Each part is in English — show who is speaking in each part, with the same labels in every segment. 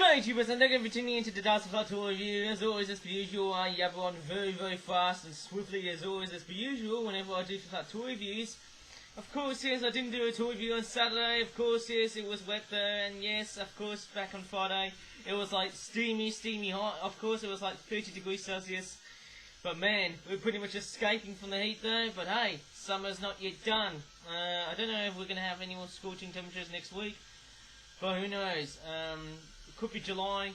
Speaker 1: Hey YouTubers, and thank you for tuning into the Dance of Tour review. As always, as per usual, I yabble on very fast and swiftly as always, as per usual, whenever I do tour reviews. Of course, yes, I didn't do a tour review on Saturday. Of course, yes, it was wet there. And yes, of course, back on Friday, it was like steamy hot. Of course, it was like 30 degrees Celsius. But man, we're pretty much escaping from the heat though. But hey, summer's not yet done. I don't know if we're going to have any more scorching temperatures next week. But who knows? It could be July,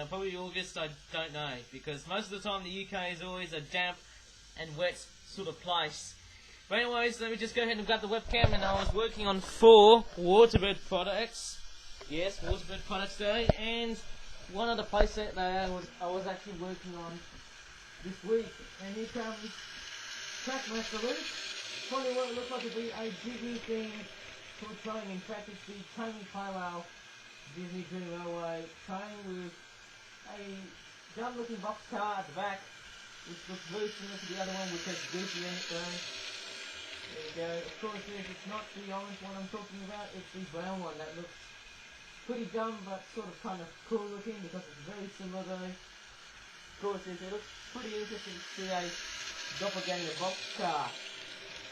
Speaker 1: probably August, I don't know. Because most of the time the UK is always a damp and wet sort of place. But anyways, let me just go ahead and grab the webcam, and I was working on 4 waterbird products. Yes, waterbird products today, and one other playset that I was actually working on this week. And here comes Trackmaster Luke. Probably what it looks like to be a Disney themed sort of train. In fact, it's the Tony Parallel Disney Dream Railway train with a dumb-looking box car at the back, which looks very similar to the other one, which has Goofy in it though. There we go. Of course, yes, it's not the orange one I'm talking about, it's the brown one that looks pretty dumb but sort of kind of cool looking because it's very similar though. Of course, yes, it looks pretty interesting to see a doppelganger box car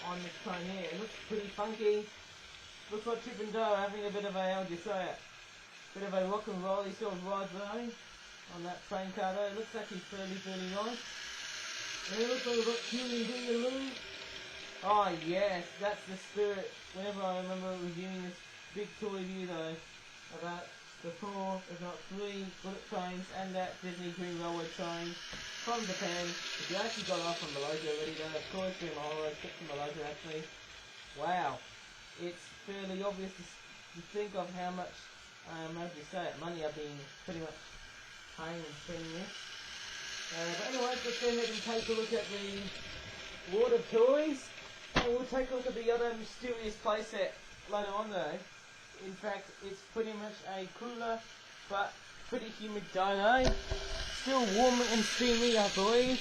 Speaker 1: on this train here. It looks pretty funky. Looks like Chip and Dale having a bit of a, how would you say it, bit of a rock and rolly sort of ride though on that train car though. It looks actually fairly nice. And it looks like we've got Julie Dingaloo. Oh yes, that's the spirit. Whenever I remember reviewing this big tour review though, about the 4, if not 3 bullet trains and that Disney Dream Railway train from Japan. If you actually got off from Malaysia already though, of course during my holiday trip to Malaysia actually. Wow, it's fairly obvious to think of how much, as we say it, money I've been pretty much paying and spending this. But anyway, let's go ahead and take a look at the water toys. And we'll take a look at the other mysterious playset later on though. In fact, it's pretty much a cooler but pretty humid dono. Still warm and steamy, I believe.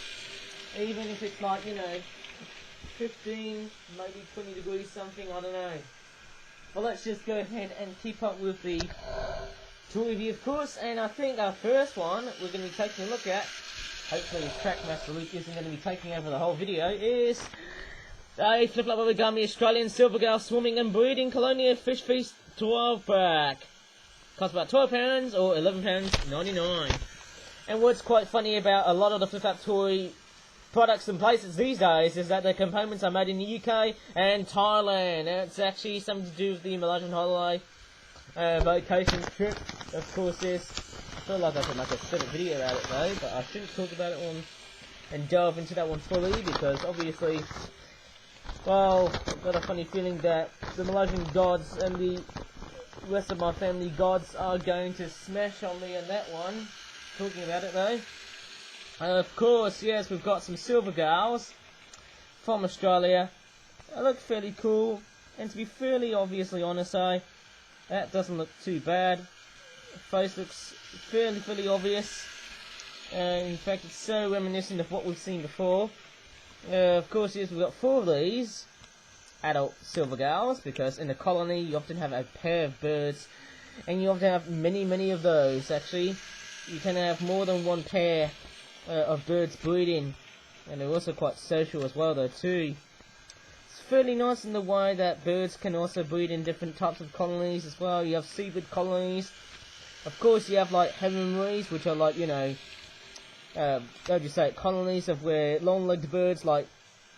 Speaker 1: Even if it's like, you know, 15, maybe 20 degrees something, I don't know. Well, let's just go ahead and keep up with the tour review, of course. And I think our first one we're going to be taking a look at, hopefully Trackmaster Luke isn't going to be taking over the whole video, is a flip-flop origami Australian silver gale swimming and breeding Colonia Fish Feast 12-pack. Costs about £12 or £11.99. And what's quite funny about a lot of the flip-flop toy products and places these days is that the components are made in the UK and Thailand. It's actually something to do with the Malaysian holiday vacation trip. Of course, yes. I feel like I could make a separate video about it though, but I shouldn't talk about it and delve into that one fully because obviously, well, I've got a funny feeling that the Malaysian gods and the rest of my family gods are going to smash on me on that one. Talking about it though. Of course, yes, we've got some silver gales from Australia. They look fairly cool, and to be fairly obviously honest, that doesn't look too bad. The face looks fairly obvious. In fact, it's so reminiscent of what we've seen before. Of course, yes, we've got 4 of these adult silver gales, because in the colony you often have a pair of birds, and you often have many of those. Actually, you can have more than one pair of birds breeding, and they're also quite social as well though too. It's fairly nice in the way that birds can also breed in different types of colonies as well. You have seabird colonies, of course you have like heronries, which are like, you know, how do you say it, colonies of where long-legged birds like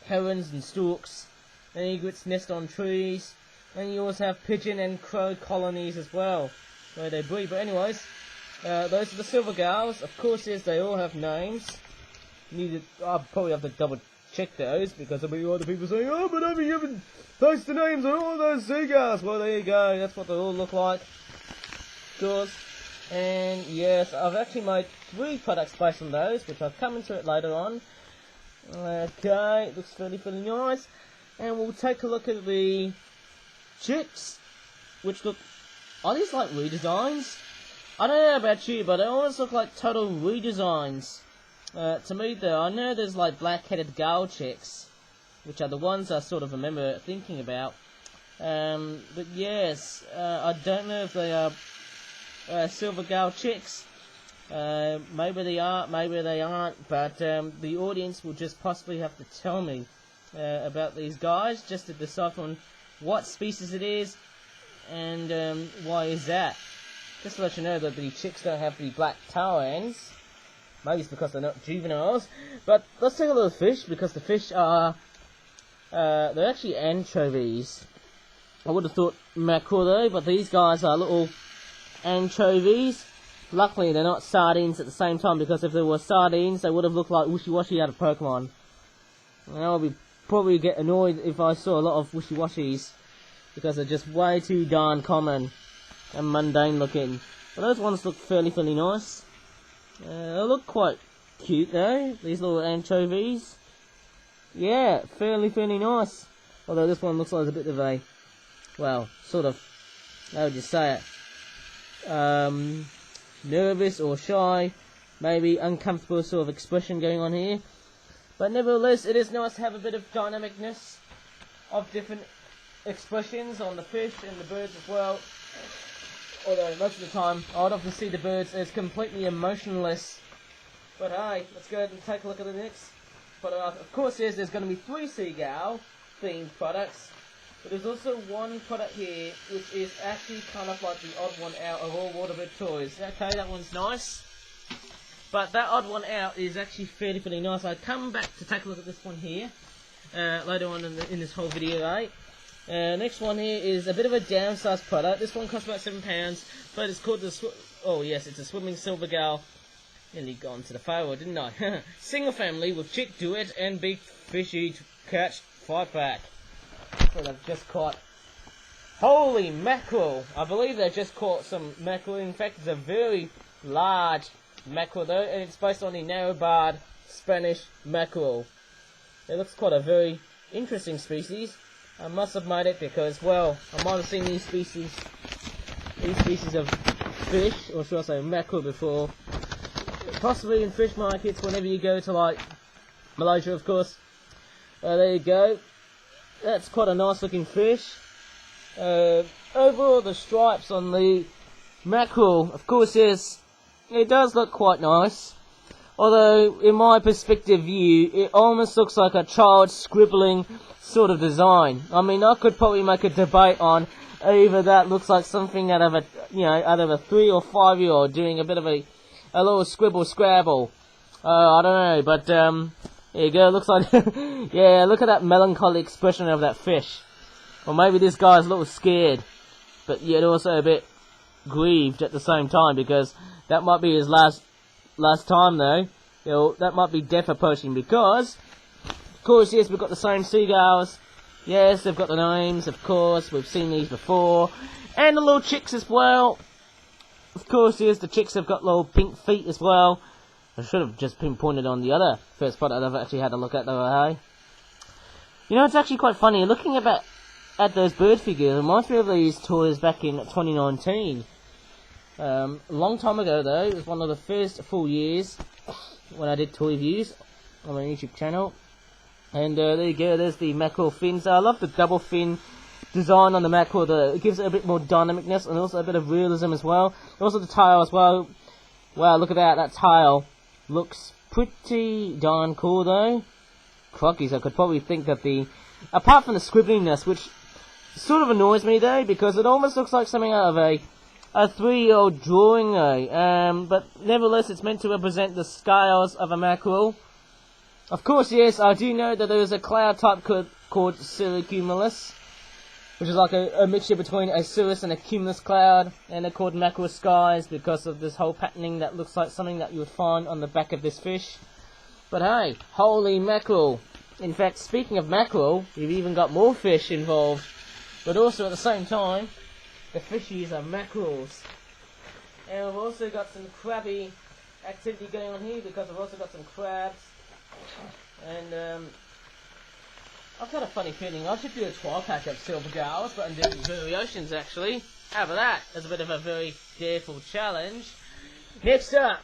Speaker 1: herons and storks and egrets nest on trees. And you also have pigeon and crow colonies as well, where they breed. But anyways, those are the silver gales. Of course, yes, they all have names. I'll probably have to double check those because there'll be other people saying, oh, but have you even posted the names of all those seagulls? Well, there you go. That's what they all look like. Of course. And yes, I've actually made 3 products based on those, which I'll come into it later on. Okay, it looks fairly nice. And we'll take a look at the chicks, which look, are these like redesigns? I don't know about you, but they almost look like total redesigns. To me though, I know there's like black-headed gull chicks, which are the ones I sort of remember thinking about. But yes, I don't know if they are silver gull chicks. Maybe they are, maybe they aren't, but the audience will just possibly have to tell me about these guys, just to decide on what species it is, and why is that. Just to let you know that the chicks don't have the black tail ends. Maybe it's because they're not juveniles. But let's take a look at the fish, because the fish are, they're actually anchovies. I would have thought mackerel though, but these guys are little anchovies. Luckily they're not sardines at the same time, because if they were sardines they would have looked like Wishy-Washy out of Pokemon. And I would probably get annoyed if I saw a lot of Wishy-Washis, because they're just way too darn common and mundane looking. But those ones look fairly nice. They look quite cute though, these little anchovies. Yeah, fairly nice. Although this one looks like a bit of a, well, sort of, how would you say it? Nervous or shy, maybe uncomfortable sort of expression going on here. But nevertheless, it is nice to have a bit of dynamicness of different expressions on the fish and the birds as well. Although most of the time I'd often see the birds as completely emotionless. But hey, let's go ahead and take a look at the next product. Of course, there's going to be 3 seagull themed products, but there's also one product here which is actually kind of like the odd one out of all waterbird toys. Okay, that one's nice, but that odd one out is actually fairly nice. I come back to take a look at this one here later on in this whole video, right? Next one here is a bit of a downsized product. This one costs about £7, but it's called the it's a swimming silver gull. Nearly gone to the Pharaoh, didn't I? Single family with chick duet and big fishy catch 5-pack. So they've just caught, holy mackerel! I believe they've just caught some mackerel. In fact, it's a very large mackerel though, and it's based on the narrow-barred Spanish mackerel. It looks quite a very interesting species. I must have made it because, well, I might have seen these species of fish, or should I say mackerel, before. Possibly in fish markets whenever you go to, like, Malaysia, of course. There you go. That's quite a nice looking fish. Overall, the stripes on the mackerel, of course, yes, it does look quite nice. Although, in my perspective view, it almost looks like a child scribbling sort of design. I mean, I could probably make a debate on either that looks like something out of a, out of a 3 or 5-year-old doing a bit of a little scribble scrabble. I don't know, but there you go. Looks like, yeah. Look at that melancholy expression of that fish. Or maybe this guy's a little scared, but yet also a bit grieved at the same time, because that might be his last time though. That might be death approaching, because of course, yes, we've got the same seagulls. Yes, they've got the names, of course. We've seen these before. And the little chicks as well. Of course, yes, the chicks have got little pink feet as well. I should have just pinpointed on the other first product I've actually had a look at though, hey? It's actually quite funny. Looking at those bird figures, it reminds me of these toys back in 2019. A long time ago though, it was one of the first full years when I did toy reviews on my YouTube channel. And there you go, there's the mackerel fins. I love the double fin design on the mackerel. It gives it a bit more dynamicness and also a bit of realism as well. Also the tail as well. Wow, look at that tail looks pretty darn cool though. Crockies, I could probably think that apart from the scribbliness, which sort of annoys me though, because it almost looks like something out of a 3-year-old drawing though. But nevertheless, it's meant to represent the scales of a mackerel. Of course, yes, I do know that there is a cloud type called cirrocumulus, which is like a mixture between a cirrus and a cumulus cloud, and they're called mackerel skies because of this whole patterning that looks like something that you would find on the back of this fish. But hey, holy mackerel. In fact, speaking of mackerel, we've even got more fish involved, but also at the same time, the fishies are mackerels. And we've also got some crabby activity going on here, because we've also got some crabs. And I've got a funny feeling I should do a 12-pack of silver gulls, but in different variations actually. How about that? That's a bit of a very darefull challenge. Next up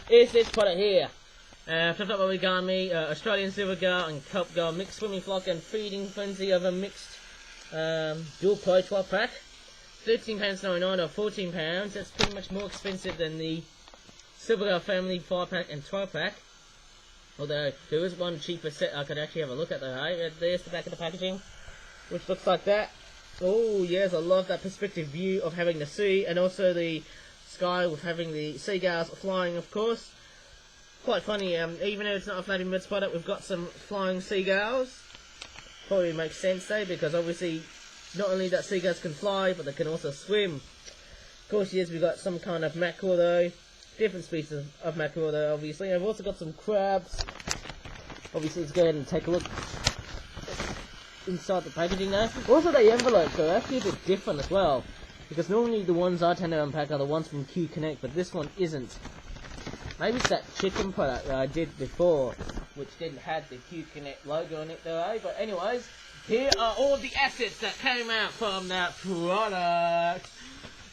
Speaker 1: is this product here. Flipped up Origami, Australian silver gull and kelp gull mixed swimming flock and feeding frenzy of a mixed dual pro 12-pack. £13.99 or £14. That's pretty much more expensive than the Silvergirl Family 5-pack and 12-pack. Although, there is one cheaper set I could actually have a look at though, hey? There's the back of the packaging, which looks like that. Oh yes, I love that perspective view of having the sea, and also the sky with having the seagulls flying, of course. Quite funny, even though it's not a floating birds product, we've got some flying seagulls. Probably makes sense though, because obviously, not only that seagulls can fly, but they can also swim. Of course, yes, we've got some kind of mackerel though. Different species of mackerel though, obviously. I've also got some crabs. Obviously, let's go ahead and take a look inside the packaging now. Also, the envelopes are actually a bit different as well. Because normally the ones I tend to unpack are the ones from Q Connect, but this one isn't. Maybe it's that chicken product that I did before, which didn't have the Q Connect logo on it though, eh? But anyways, here are all the assets that came out from that product.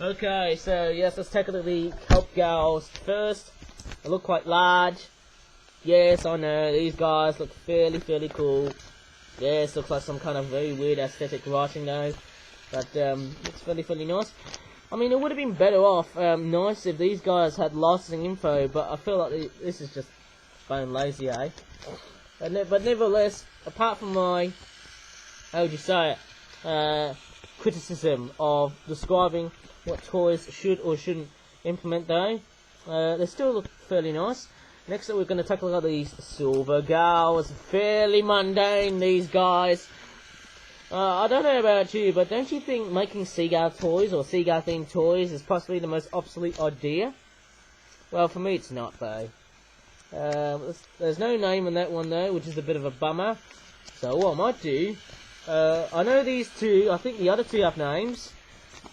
Speaker 1: Okay, so yes, let's take a look at the kelp gals first. They look quite large. Yes, I know, these guys look fairly cool. Yes, looks like some kind of very weird aesthetic writing though. But, looks fairly nice. I mean, it would have been better off, nice if these guys had licensing info, but I feel like this is just bone lazy, eh? But nevertheless, apart from my, how would you say it, criticism of describing what toys should or shouldn't implement though, they still look fairly nice. Next up, we're going to take a look at these silver gals. Fairly mundane, these guys. I don't know about you, but don't you think making seagull toys or seagull themed toys is possibly the most obsolete idea? Well, for me it's not though. There's no name on that one though, which is a bit of a bummer. So what I might do, I know these two, I think the other two have names.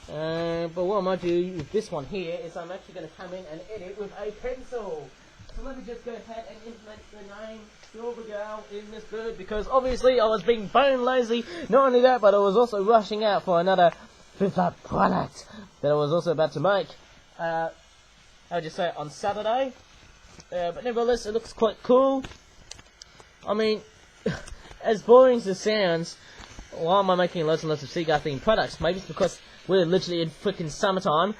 Speaker 1: But what I might do with this one here is I'm actually going to come in and edit with a pencil. So let me just go ahead and implement the name Silver Girl in this bird, because obviously I was being bone lazy. Not only that, but I was also rushing out for another product that I was also about to make. I would just say on Saturday. But nevertheless, it looks quite cool. I mean, as boring as it sounds, why am I making lots and lots of seagull themed products? Maybe it's because we're literally in freaking summertime.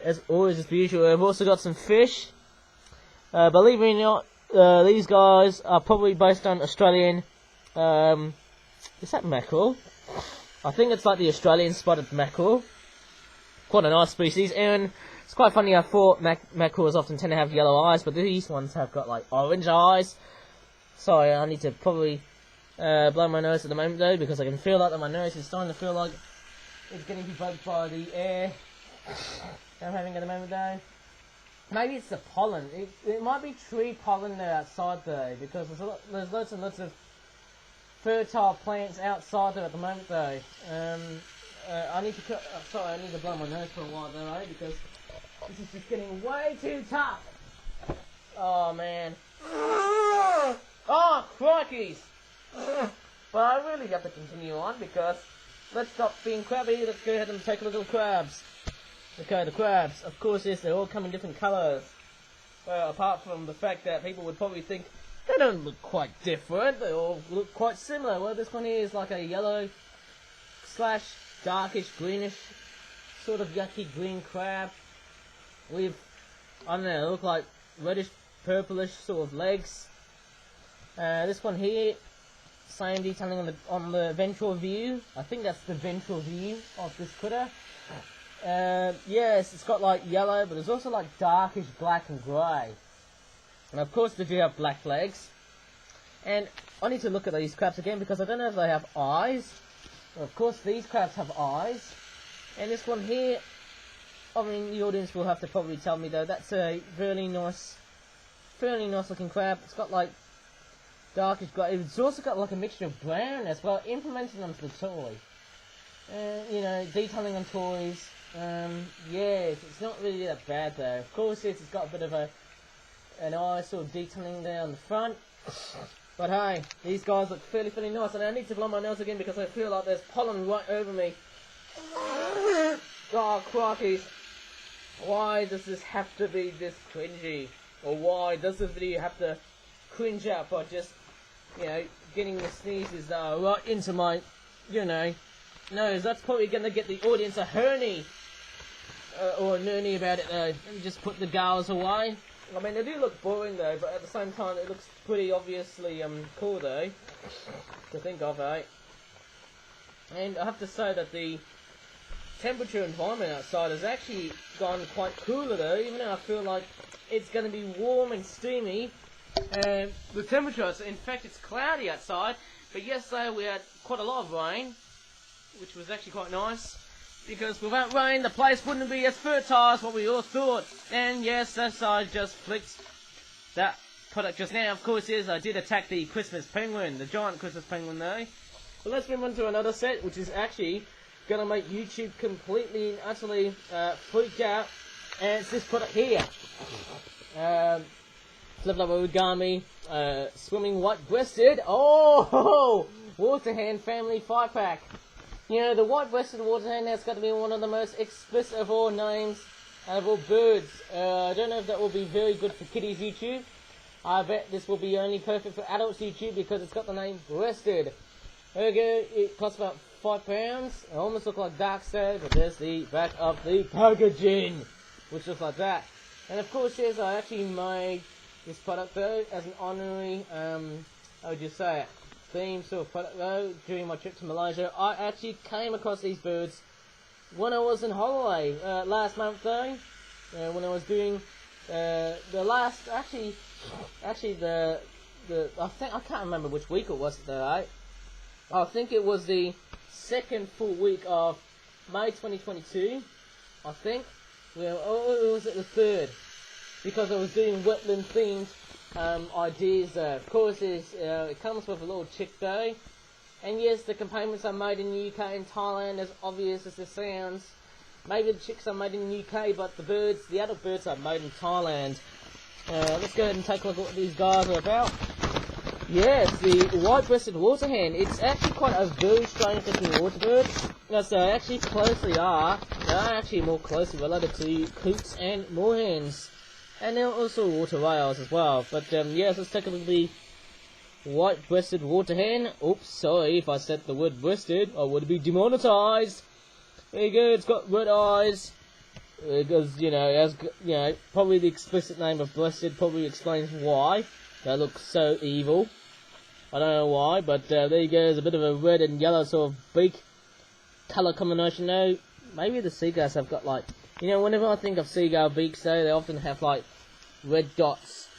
Speaker 1: As always, as per usual, I've also got some fish. Believe it or not, these guys are probably based on Australian, is that mackerel? I think it's like the Australian spotted mackerel. Quite a nice species, and it's quite funny. I thought mackerels often tend to have yellow eyes, but these ones have got like orange eyes. Sorry, I need to probably blow my nose at the moment though, because I can feel like that my nose is starting to feel like it's getting bugged by the air I'm having at the moment though. Maybe it's the pollen. It might be tree pollen there outside though, because there's lots and lots of fertile plants outside there at the moment though. I need to blow my nose for a while though, eh? Because this is just getting way too tough. Oh man. Oh crikeys! But I really have to continue on, because let's stop being crabby. Let's go ahead and take a look at the crabs. Okay, the crabs, of course, yes, they all come in different colours. Well, apart from the fact that people would probably think they don't look quite different, they all look quite similar. Well, this one here is like a yellow / darkish greenish, sort of yucky green crab with, I don't know, they look like reddish purplish sort of legs. This one here, same detailing on the ventral view. I think that's the ventral view of this critter. Yes, it's got like yellow, but there's also like darkish black and grey. And of course they do have black legs. And I need to look at these crabs again, because I don't know if they have eyes. Well, of course these crabs have eyes. And this one here, I mean, the audience will have to probably tell me though, that's a fairly nice looking crab. It's got like darkish grey. It's also got like a mixture of brown as well, implemented onto the toy. You know, detailing on toys. Yes, it's not really that bad though. Of course, it's got a bit of an eye sort of detailing there on the front. But hey, these guys look fairly nice, and I need to blow my nose again because I feel like there's pollen right over me. Oh, crikeys. Why does this have to be this cringy? Or why does this video have to cringe out by just, you know, getting the sneezes right into my, you know, nose? That's probably going to get the audience a hernia. or nerdy about it though. Let me just put the gulls away. I mean, they do look boring though, but at the same time, it looks pretty obviously cool though, to think of, eh? And I have to say that the temperature environment outside has actually gone quite cooler though, even though I feel like it's going to be warm and steamy. And the temperature, in fact, it's cloudy outside, but yesterday we had quite a lot of rain, which was actually quite nice. Because without rain, the place wouldn't be as fertile as what we all thought. And yes, as I just flicked that product just now, of course, yes, I did attack the Christmas penguin, the giant Christmas penguin though. But let's move on to another set, which is actually going to make YouTube completely and utterly freaked out. And it's this product here. Flip up Origami, swimming white-breasted. Oh, waterhen family 5-pack. You know, the white-breasted waterhen, that's got to be one of the most explicit of all names out of all birds. I don't know if that will be very good for kiddies YouTube. I bet this will be only perfect for adults YouTube because it's got the name breasted. There we go, it costs about £5. It almost looks like dark stone, but there's the back of the packaging, which looks like that. And of course, yes, I actually made this product though as an honorary, how would you say it? Theme sort of product though. During my trip to Malaysia, I actually came across these birds when I was in holiday last month though. When I was doing the last, actually the I think I can't remember which week it was though. Right? I think it was the second full week of May 2022. I think. Well, or was it the third? Because I was doing wetland themed ideas. Of course, it comes with a little chick though, and yes, the components are made in the UK and Thailand, as obvious as it sounds. Maybe the chicks are made in the UK, but the adult birds are made in Thailand. Let's go ahead and take a look at what these guys are about. Yes, the white-breasted waterhen. It's actually quite a very strange looking water bird. Now, so they actually they are actually more closely related to coots and moorhens. And they're also water rails as well. But yes, let's take a look at the white-breasted waterhen. Oops, sorry if I said the word breasted, I would be demonetized. There you go, it's got red eyes. Because, probably the explicit name of breasted probably explains why they look so evil. I don't know why, but there you go, there's a bit of a red and yellow sort of beak colour combination now. Maybe the seagulls have got like, whenever I think of seagull beaks though, they often have like red dots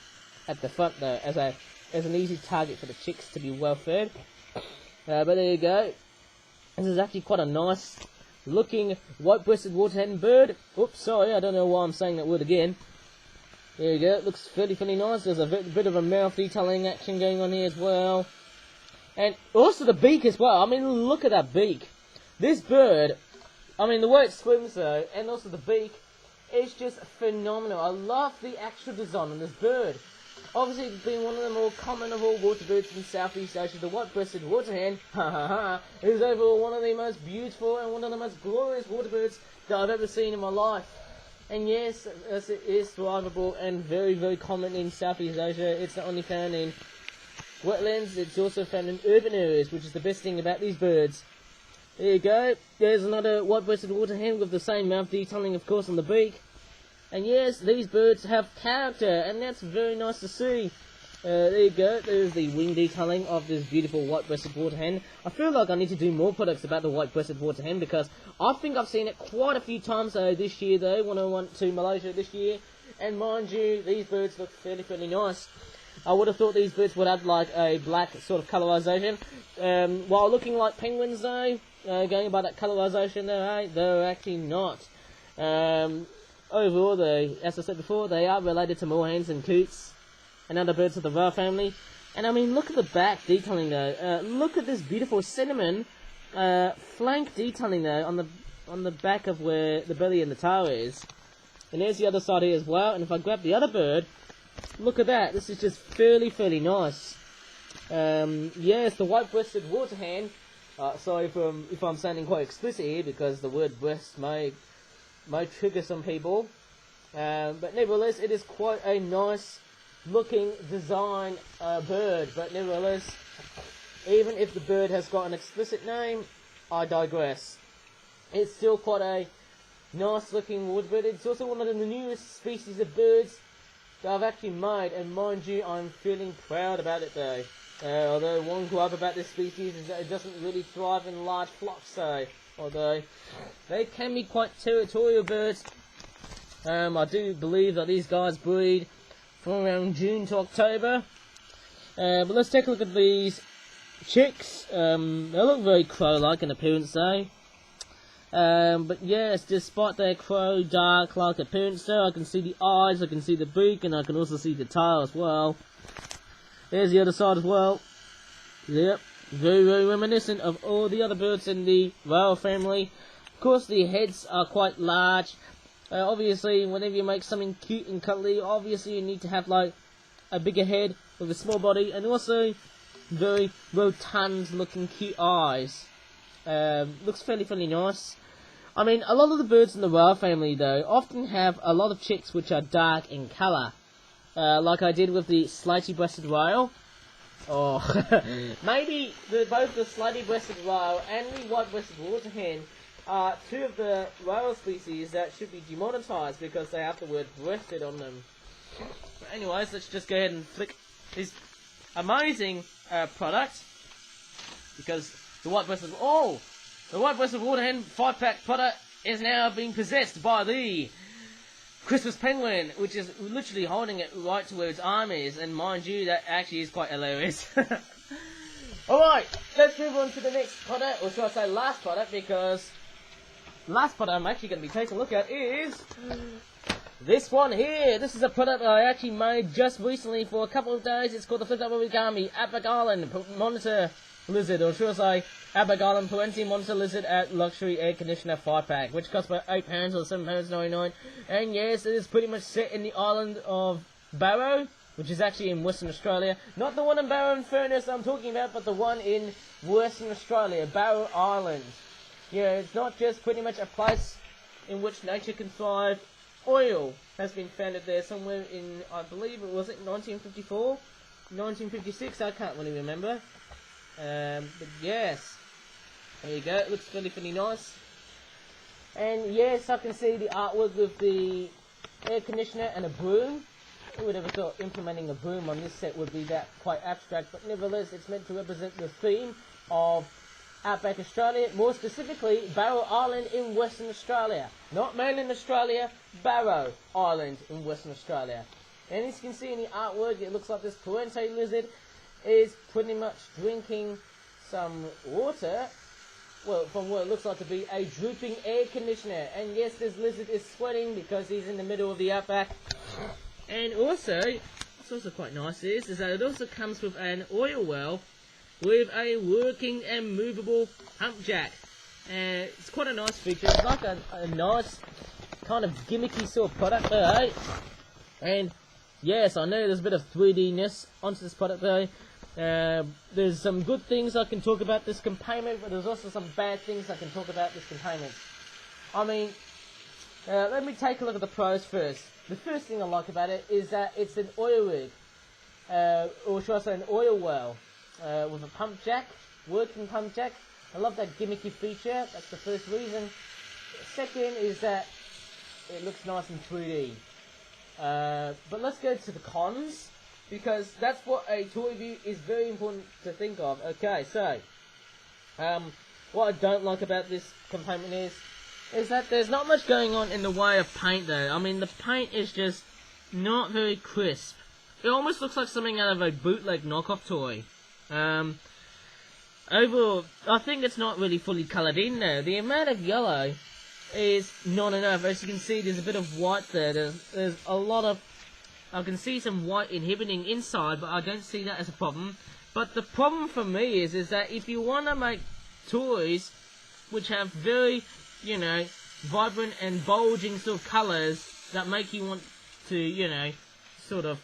Speaker 1: at the front though, as an easy target for the chicks to be well fed. But there you go. This is actually quite a nice looking white-breasted waterhen bird. Oops, sorry, I don't know why I'm saying that word again. There you go, it looks fairly nice. There's a bit of a mouth detailing action going on here as well. And also the beak as well. I mean, look at that beak. This bird, I mean, the way it swims though, and also the beak, is just phenomenal. I love the actual design on this bird. Obviously, being one of the more common of all water birds in Southeast Asia, the white-breasted waterhen, is overall one of the most beautiful and one of the most glorious water birds that I've ever seen in my life. And yes, as it is thrivable and very common in Southeast Asia, it's not only found in wetlands, it's also found in urban areas, which is the best thing about these birds. There you go, there's another white-breasted waterhen with the same mouth detailing, of course, on the beak. And yes, these birds have character, and that's very nice to see. There you go, there's the wing detailing of this beautiful white-breasted waterhen. I feel like I need to do more products about the white-breasted waterhen, because I think I've seen it quite a few times this year though, when I went to Malaysia this year. And mind you, these birds look fairly nice. I would have thought these birds would have like a black sort of colorization. While looking like penguins though, going by that colorization though, they're actually not. Overall though, as I said before, they are related to moorhens and coots and other birds of the Barrow family. And I mean, look at the back detailing though. Look at this beautiful cinnamon flank detailing though on the back of where the belly and the tail is. And there's the other side here as well. And if I grab the other bird, look at that. This is just fairly nice. Yes, the white-breasted waterhen. Sorry if I'm sounding quite explicit here, because the word breast may trigger some people. But nevertheless, it is quite a nice looking design bird. But nevertheless, even if the bird has got an explicit name, I digress. It's still quite a nice looking wood bird. It's also one of the newest species of birds that I've actually made, and mind you, I'm feeling proud about it though. Although one gripe about this species is that it doesn't really thrive in large flocks, so although they can be quite territorial birds. I do believe that these guys breed from around June to October. But let's take a look at these chicks. They look very crow-like in appearance though. But yes, despite their crow dark-like appearance though, I can see the eyes, I can see the beak, and I can also see the tail as well. There's the other side as well. Yep, very, very reminiscent of all the other birds in the Barrow family. Of course, the heads are quite large. Obviously, whenever you make something cute and cuddly, obviously you need to have like a bigger head with a small body, and also very rotund looking cute eyes. Looks fairly nice. I mean, a lot of the birds in the Barrow family though often have a lot of chicks which are dark in colour. Like I did with the slaty-breasted rail. Or maybe both the slaty-breasted rail and the white-breasted waterhen are two of the rail species that should be demonetized because they have the word breasted on them. But anyways, let's just go ahead and flick this amazing product, because the white-breasted waterhen 5-pack product is now being possessed by the Christmas penguin, which is literally holding it right to where its arm is, and mind you, that actually is quite hilarious. Alright, let's move on to the next product, or should I say last product, because last product I'm actually going to be taking a look at is this one here. This is a product that I actually made just recently for a couple of days. It's called the Flipped Up Origami Outback Island Monitor Lizard, or should I say Outback Island Perentie Monitor Lizard at Luxury Air Conditioner 5-pack, which costs about £8 or £7.99. And yes, it is pretty much set in the island of Barrow, which is actually in Western Australia. Not the one in Barrow and Furness I'm talking about, but the one in Western Australia, Barrow Island. Yeah, it's not just pretty much a place in which nature can thrive. Oil has been founded there somewhere in, I believe it was 1954? 1956, I can't really remember. But yes, there you go, it looks fairly nice. And yes, I can see the artwork with the air conditioner and a broom. Who would ever thought implementing a broom on this set would be that quite abstract, but nevertheless it's meant to represent the theme of Outback Australia, more specifically Barrow Island in Western Australia. Not mainland Australia, Barrow Island in Western Australia. And as you can see in the artwork, it looks like this Perentie lizard is pretty much drinking some water, well, from what it looks like to be a drooping air conditioner. And yes, this lizard is sweating because he's in the middle of the outback. And also, what's also quite nice is that it also comes with an oil well with a working and movable pump jack. And it's quite a nice feature. It's like a nice kind of gimmicky sort of product though, eh? And yes, I know there's a bit of 3D-ness onto this product though. There's some good things I can talk about this containment, but there's also some bad things I can talk about this containment. I mean, let me take a look at the pros first. The first thing I like about it is that it's an oil rig, or should I say an oil well, with a pump jack, working pump jack. I love that gimmicky feature, that's the first reason. Second is that it looks nice in 3D. But let's go to the cons, because that's what a toy review is very important to think of. Okay, so, what I don't like about this containment is that there's not much going on in the way of paint though. I mean, the paint is just not very crisp. It almost looks like something out of a bootleg knockoff toy. Overall, I think it's not really fully coloured in though. The amount of yellow is not enough. As you can see, there's a bit of white there. There's a lot of... I can see some white inhibiting inside, but I don't see that as a problem. But the problem for me is that if you want to make toys which have very, you know, vibrant and bulging sort of colours that make you want to, you know, sort of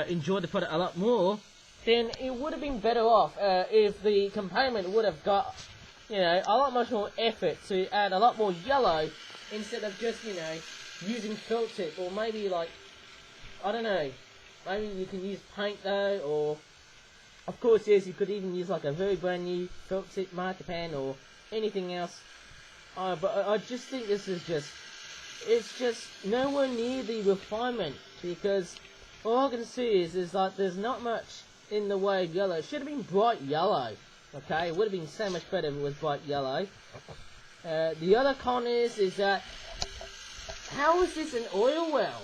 Speaker 1: enjoy the product a lot more, then it would have been better off if the component would have got, you know, a lot much more effort to add a lot more yellow instead of just, you know, using felt tip, or maybe like, I don't know, maybe you can use paint though, or of course yes, you could even use like a very brand new felt tip marker pen or anything else. But I just think this is just, it's just nowhere near the refinement, because all I can see is like there's not much in the way of yellow. It should have been bright yellow, okay? It would have been so much better if it was bright yellow. The other con is that, how is this an oil well?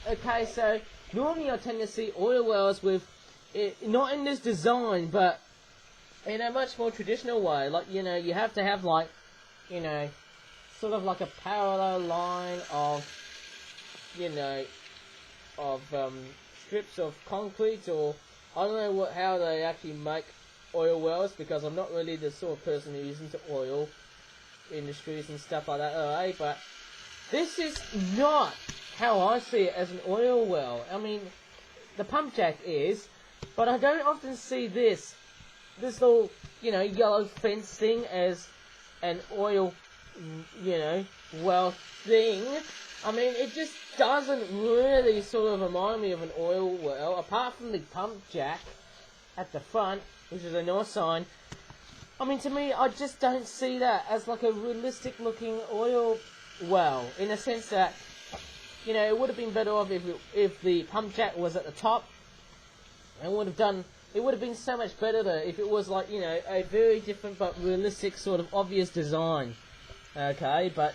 Speaker 1: Okay, so normally I tend to see oil wells with, not in this design, but in a much more traditional way. Like, you know, you have to have like, you know, sort of like a parallel line of, you know, of strips of concrete, or I don't know how they actually make oil wells, because I'm not really the sort of person who's into oil industries and stuff like that, alright, but this is not how I see it as an oil well. I mean, the pump jack is, but I don't often see this little, you know, yellow fence thing as an oil, you know, well thing. I mean, it just doesn't really sort of remind me of an oil well, apart from the pump jack at the front, which is a nice sign. I mean, to me, I just don't see that as like a realistic looking oil well, in a sense that, you know, it would have been better off if the pump jack was at the top, and it would have been so much better though if it was like, you know, a very different but realistic sort of obvious design. Okay, but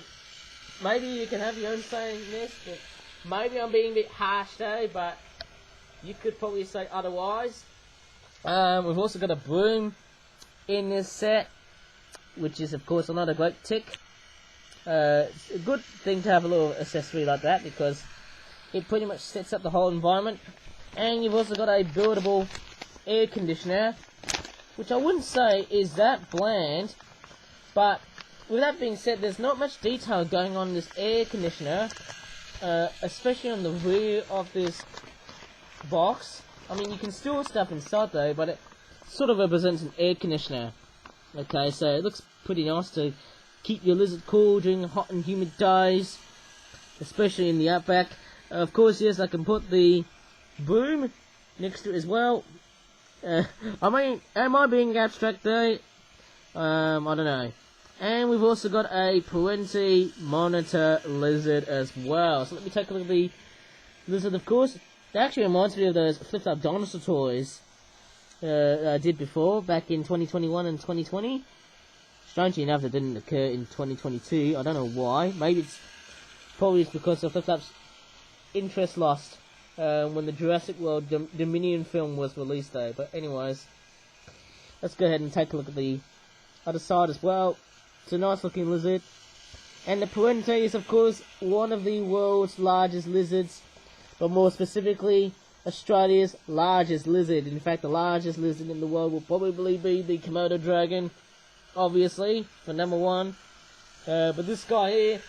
Speaker 1: maybe you can have your own say in this, but maybe I'm being a bit harsh though, but you could probably say otherwise. We've also got a broom in this set, which is of course another great tick. It's a good thing to have a little accessory like that, because it pretty much sets up the whole environment. And you've also got a buildable air conditioner, which I wouldn't say is that bland, but with that being said, there's not much detail going on in this air conditioner, especially on the rear of this box. I mean, you can store stuff inside though, but it sort of represents an air conditioner. Okay, so it looks pretty nice to keep your lizard cool during hot and humid days, especially in the outback. Of course, yes, I can put the broom next to it as well. I mean, am I being abstract though? I don't know. And we've also got a Perentie monitor lizard as well. So let me take a look at the lizard, of course. It actually reminds me of those flipped-up dinosaur toys I did before, back in 2021 and 2020. Strangely enough, that didn't occur in 2022. I don't know why. Maybe it's probably because of flipped-up's interest lost when the Jurassic World Dominion film was released though. But anyways, let's go ahead and take a look at the other side as well. It's a nice looking lizard. And the Perentie is of course one of the world's largest lizards, but more specifically Australia's largest lizard. In fact, the largest lizard in the world will probably be the Komodo dragon, obviously, for number one. But this guy here,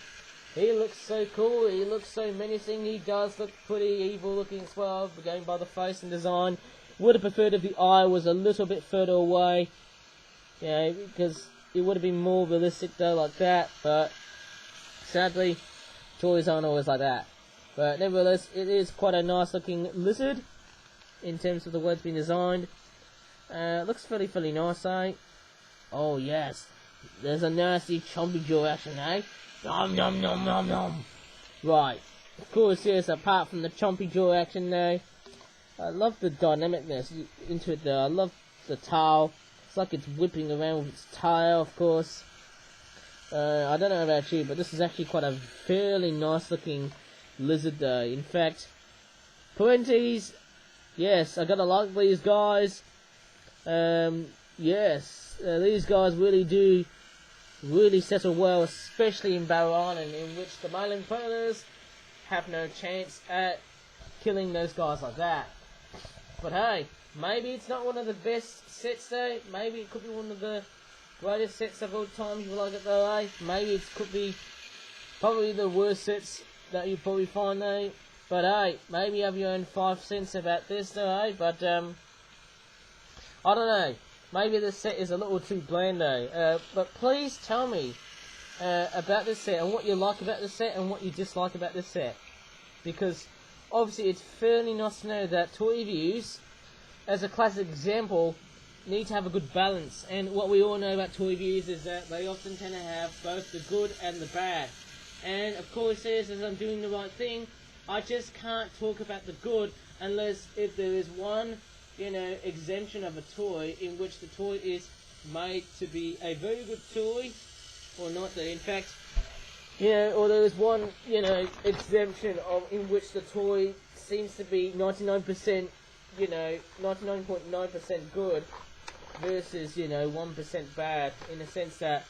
Speaker 1: he looks so cool, he looks so menacing, he does look pretty evil looking as well, going by the face and design. Would have preferred if the eye was a little bit further away, yeah, because it would have been more realistic though like that, but sadly, toys aren't always like that. But nevertheless, it is quite a nice looking lizard, in terms of the way it's been designed. Looks fairly nice, eh? Oh yes, there's a nasty chompy jaw action, eh? Nom nom nom nom nom. Right, of course, yes, apart from the chompy jaw action though, I love the dynamicness into it though. I love the tail. It's like it's whipping around with its tail, of course. I don't know about you, but this is actually quite a fairly nice looking lizard though. In fact, Perenti's, yes, I gotta like these guys. Yes, these guys really settle well, especially in Barrow, in which the male predators have no chance at killing those guys like that. But hey, maybe it's not one of the best sets though. Maybe it could be one of the greatest sets of all time, if you like it though, eh? Maybe it could be probably the worst sets that you probably find though. But hey, maybe you have your own 5 cents about this though, eh? But I don't know. Maybe this set is a little too bland though. But please tell me about this set, and what you like about this set, and what you dislike about this set. Because obviously it's fairly nice to know that Toy Views, as a classic example, need to have a good balance. And what we all know about toy reviews is that they often tend to have both the good and the bad. And of course, as I'm doing the right thing, I just can't talk about the good unless if there is one, exemption of a toy in which the toy is made to be a very good toy, or not. That in fact, or there is one, exemption in which the toy seems to be 99%, 99.9% good versus, 1% bad, in the sense that,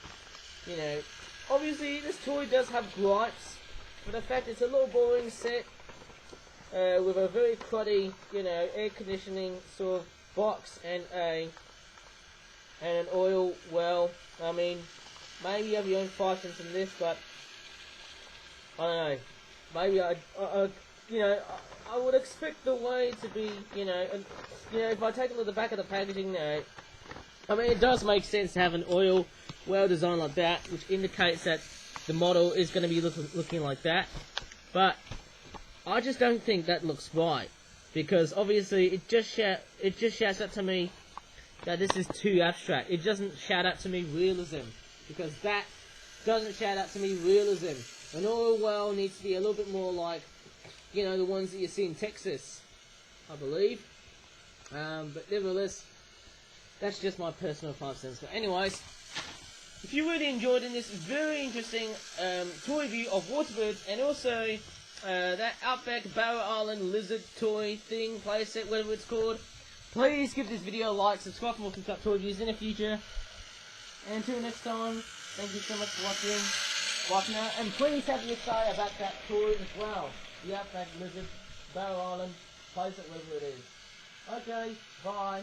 Speaker 1: obviously this toy does have gripes, but the fact it's a little boring set, with a very cruddy, air conditioning sort of box and an oil well. I mean, maybe you have your own 5 cents in this, but I don't know. Maybe I would expect the way to be, if I take a look at the back of the packaging, I mean, it does make sense to have an oil well design like that, which indicates that the model is going to be looking like that. But I just don't think that looks right, because obviously it just shouts out to me that this is too abstract. It doesn't shout out to me realism, because that doesn't shout out to me realism. An oil well needs to be a little bit more like, the ones that you see in Texas, I believe. But nevertheless, that's just my personal 5 cents. But anyways, if you really enjoyed this very interesting toy review of Waterbirds, and also that Outback Barrow Island lizard toy thing, playset, whatever it's called, please give this video a like, subscribe for more toy reviews in the future. And until next time, thank you so much for watching out, and please have your say about that toy as well. The Outback Lizard, Barrow Island, playset, whatever it is. Okay, bye.